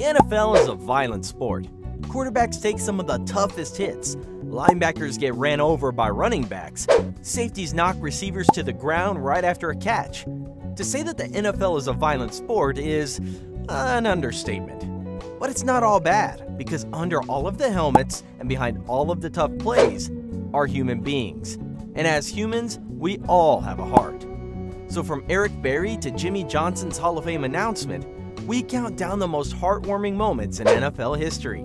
NFL is a violent sport. Quarterbacks take some of the toughest hits. Linebackers get ran over by running backs. Safeties knock receivers to the ground right after a catch. To say that the NFL is a violent sport is an understatement. But it's not all bad, because under all of the helmets and behind all of the tough plays are human beings. And as humans, we all have a heart. So from Eric Berry to Jimmy Johnson's Hall of Fame announcement, we count down the most heartwarming moments in NFL history.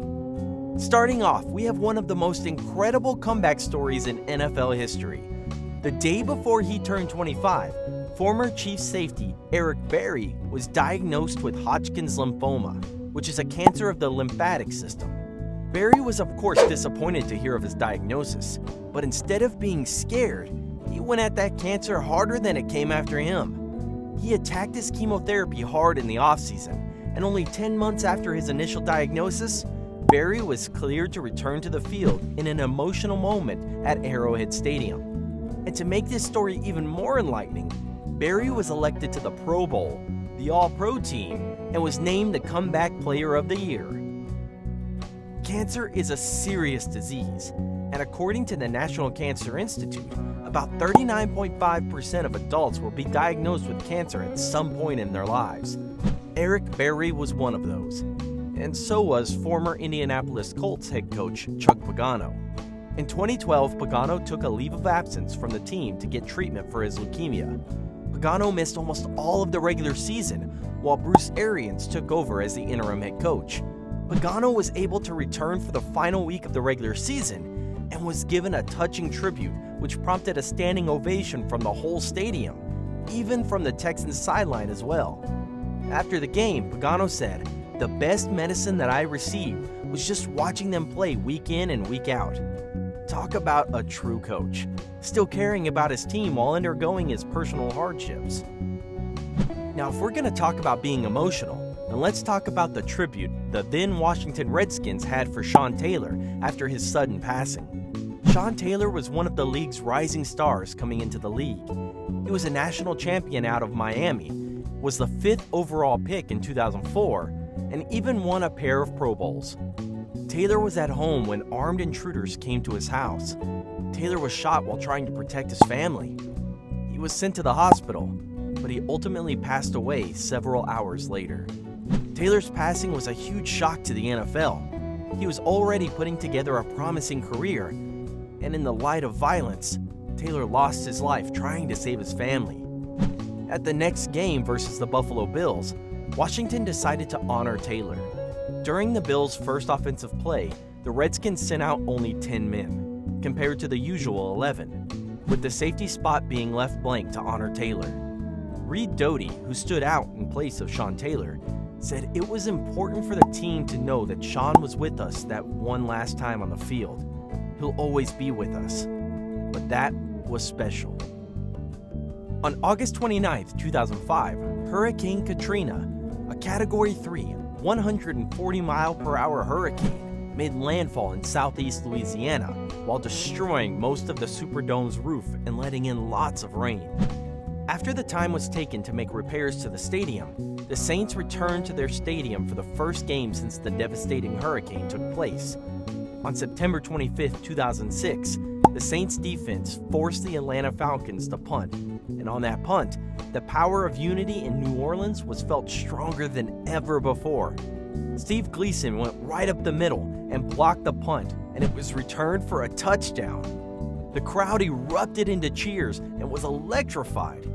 Starting off, we have one of the most incredible comeback stories in NFL history. The day before he turned 25, former Chiefs safety Eric Berry was diagnosed with Hodgkin's lymphoma, which is a cancer of the lymphatic system. Berry was of course disappointed to hear of his diagnosis, but instead of being scared, he went at that cancer harder than it came after him. He attacked his chemotherapy hard in the offseason, and only 10 months after his initial diagnosis, Berry was cleared to return to the field in an emotional moment at Arrowhead Stadium. And to make this story even more enlightening, Berry was elected to the Pro Bowl, the All-Pro team, and was named the Comeback Player of the Year. Cancer is a serious disease, and according to the National Cancer Institute, about 39.5% of adults will be diagnosed with cancer at some point in their lives. Eric Berry was one of those, and so was former Indianapolis Colts head coach Chuck Pagano. In 2012, Pagano took a leave of absence from the team to get treatment for his leukemia. Pagano missed almost all of the regular season, while Bruce Arians took over as the interim head coach. Pagano was able to return for the final week of the regular season and was given a touching tribute, which prompted a standing ovation from the whole stadium, even from the Texans sideline as well. After the game, Pagano said, "The best medicine that I received was just watching them play week in and week out." Talk about a true coach, still caring about his team while undergoing his personal hardships. Now, if we're going to talk about being emotional, then let's talk about the tribute the then Washington Redskins had for Sean Taylor after his sudden passing. Sean Taylor was one of the league's rising stars coming into the league. He was a national champion out of Miami, was the 5th overall pick in 2004, and even won a pair of Pro Bowls. Taylor was at home when armed intruders came to his house. Taylor was shot while trying to protect his family. He was sent to the hospital, but he ultimately passed away several hours later. Taylor's passing was a huge shock to the NFL. He was already putting together a promising career, and in the light of violence, Taylor lost his life trying to save his family. At the next game versus the Buffalo Bills, Washington decided to honor Taylor. During the Bills' first offensive play, the Redskins sent out only 10 men, compared to the usual 11, with the safety spot being left blank to honor Taylor. Reed Doty, who stood out in place of Sean Taylor, said it was important for the team to know that Sean was with us that one last time on the field. He'll always be with us. But that was special. On August 29, 2005, Hurricane Katrina, a Category 3, 140-mile-per-hour hurricane, made landfall in southeast Louisiana while destroying most of the Superdome's roof and letting in lots of rain. After the time was taken to make repairs to the stadium, the Saints returned to their stadium for the first game since the devastating hurricane took place. On September 25, 2006, the Saints defense forced the Atlanta Falcons to punt, and on that punt, the power of unity in New Orleans was felt stronger than ever before. Steve Gleason went right up the middle and blocked the punt, and it was returned for a touchdown. The crowd erupted into cheers and was electrified.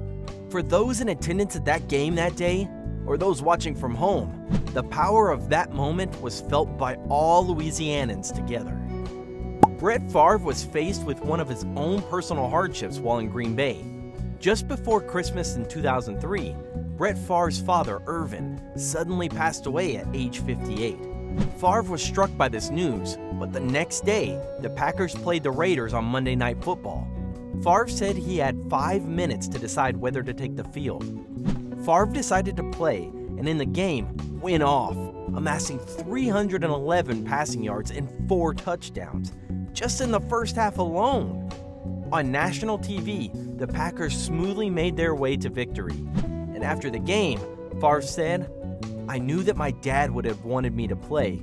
For those in attendance at that game that day, or those watching from home, the power of that moment was felt by all Louisianans together. Brett Favre was faced with one of his own personal hardships while in Green Bay. Just before Christmas in 2003, Brett Favre's father, Irvin, suddenly passed away at age 58. Favre was struck by this news, but the next day, the Packers played the Raiders on Monday Night Football. Favre said he had 5 minutes to decide whether to take the field. Favre decided to play, and in the game, went off, amassing 311 passing yards and 4 touchdowns, just in the first half alone. On national TV, the Packers smoothly made their way to victory, and after the game, Favre said, I knew that my dad would have wanted me to play.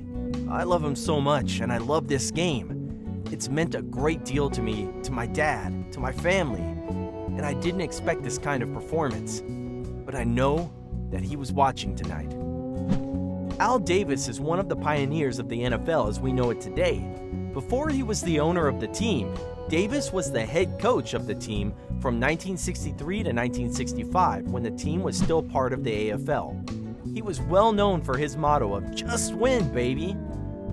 I love him so much, and I love this game. It's meant a great deal to me, to my dad, to my family, and I didn't expect this kind of performance. But I know that he was watching tonight. Al Davis is one of the pioneers of the NFL as we know it today. Before he was the owner of the team, Davis was the head coach of the team from 1963 to 1965 when the team was still part of the AFL. He was well known for his motto of "just win, baby."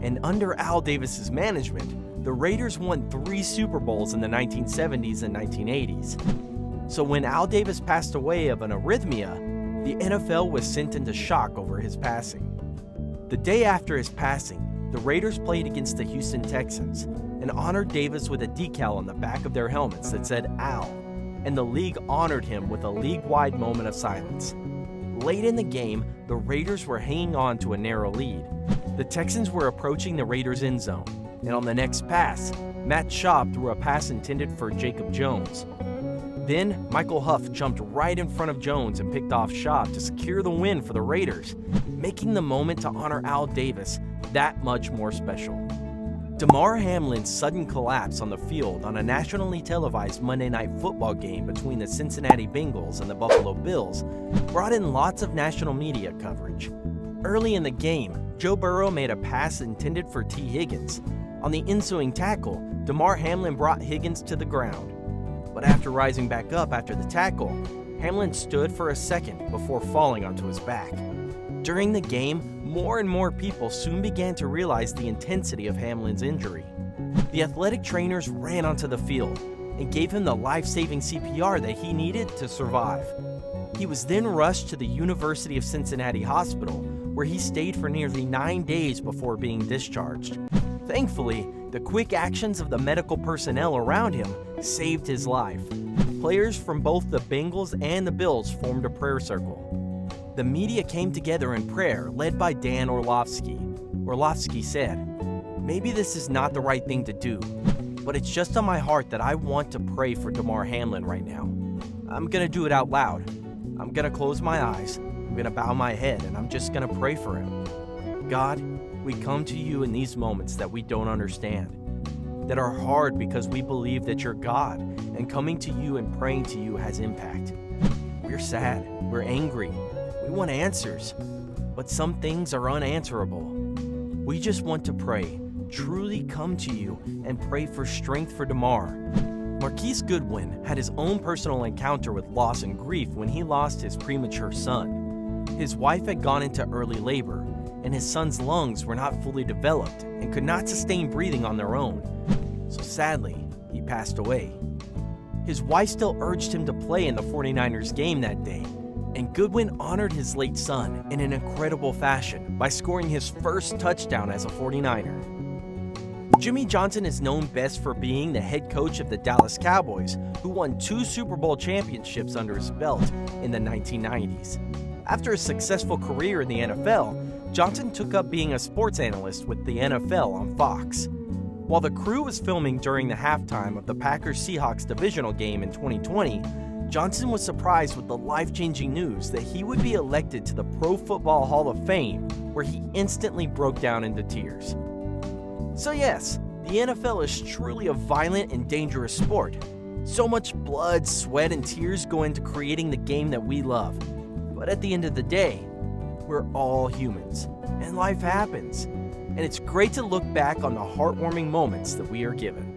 And under Al Davis's management, the Raiders won 3 Super Bowls in the 1970s and 1980s. So when Al Davis passed away of an arrhythmia, the NFL was sent into shock over his passing. The day after his passing, the Raiders played against the Houston Texans and honored Davis with a decal on the back of their helmets that said Al, and the league honored him with a league-wide moment of silence. Late in the game, the Raiders were hanging on to a narrow lead. The Texans were approaching the Raiders' end zone, and on the next pass, Matt Schaub threw a pass intended for Jacob Jones. Then, Michael Huff jumped right in front of Jones and picked off Schaub to secure the win for the Raiders, making the moment to honor Al Davis that much more special. Damar Hamlin's sudden collapse on the field on a nationally televised Monday Night Football game between the Cincinnati Bengals and the Buffalo Bills brought in lots of national media coverage. Early in the game, Joe Burrow made a pass intended for T. Higgins. On the ensuing tackle, Damar Hamlin brought Higgins to the ground. But after rising back up after the tackle, Hamlin stood for a second before falling onto his back. During the game, more and more people soon began to realize the intensity of Hamlin's injury. The athletic trainers ran onto the field and gave him the life-saving CPR that he needed to survive. He was then rushed to the University of Cincinnati Hospital, where he stayed for nearly 9 days before being discharged. Thankfully, the quick actions of the medical personnel around him saved his life. Players from both the Bengals and the Bills formed a prayer circle. The media came together in prayer, led by Dan Orlovsky. Orlovsky said, "Maybe this is not the right thing to do, but it's just on my heart that I want to pray for Damar Hamlin right now. I'm going to do it out loud. I'm going to close my eyes, I'm going to bow my head, and I'm just going to pray for him. God, we come to you in these moments that we don't understand, that are hard because we believe that you're God, and coming to you and praying to you has impact. We're sad, we're angry, we want answers, but some things are unanswerable. We just want to pray, truly come to you and pray for strength for Damar." Marquise Goodwin had his own personal encounter with loss and grief when he lost his premature son. His wife had gone into early labor, and his son's lungs were not fully developed and could not sustain breathing on their own. So sadly, he passed away. His wife still urged him to play in the 49ers game that day, and Goodwin honored his late son in an incredible fashion by scoring his first touchdown as a 49er. Jimmy Johnson is known best for being the head coach of the Dallas Cowboys, who won 2 Super Bowl championships under his belt in the 1990s. After a successful career in the NFL, Johnson took up being a sports analyst with the NFL on Fox. While the crew was filming during the halftime of the Packers-Seahawks divisional game in 2020, Johnson was surprised with the life-changing news that he would be elected to the Pro Football Hall of Fame, where he instantly broke down into tears. So yes, the NFL is truly a violent and dangerous sport. So much blood, sweat, and tears go into creating the game that we love. But at the end of the day, we're all humans, and life happens. And it's great to look back on the heartwarming moments that we are given.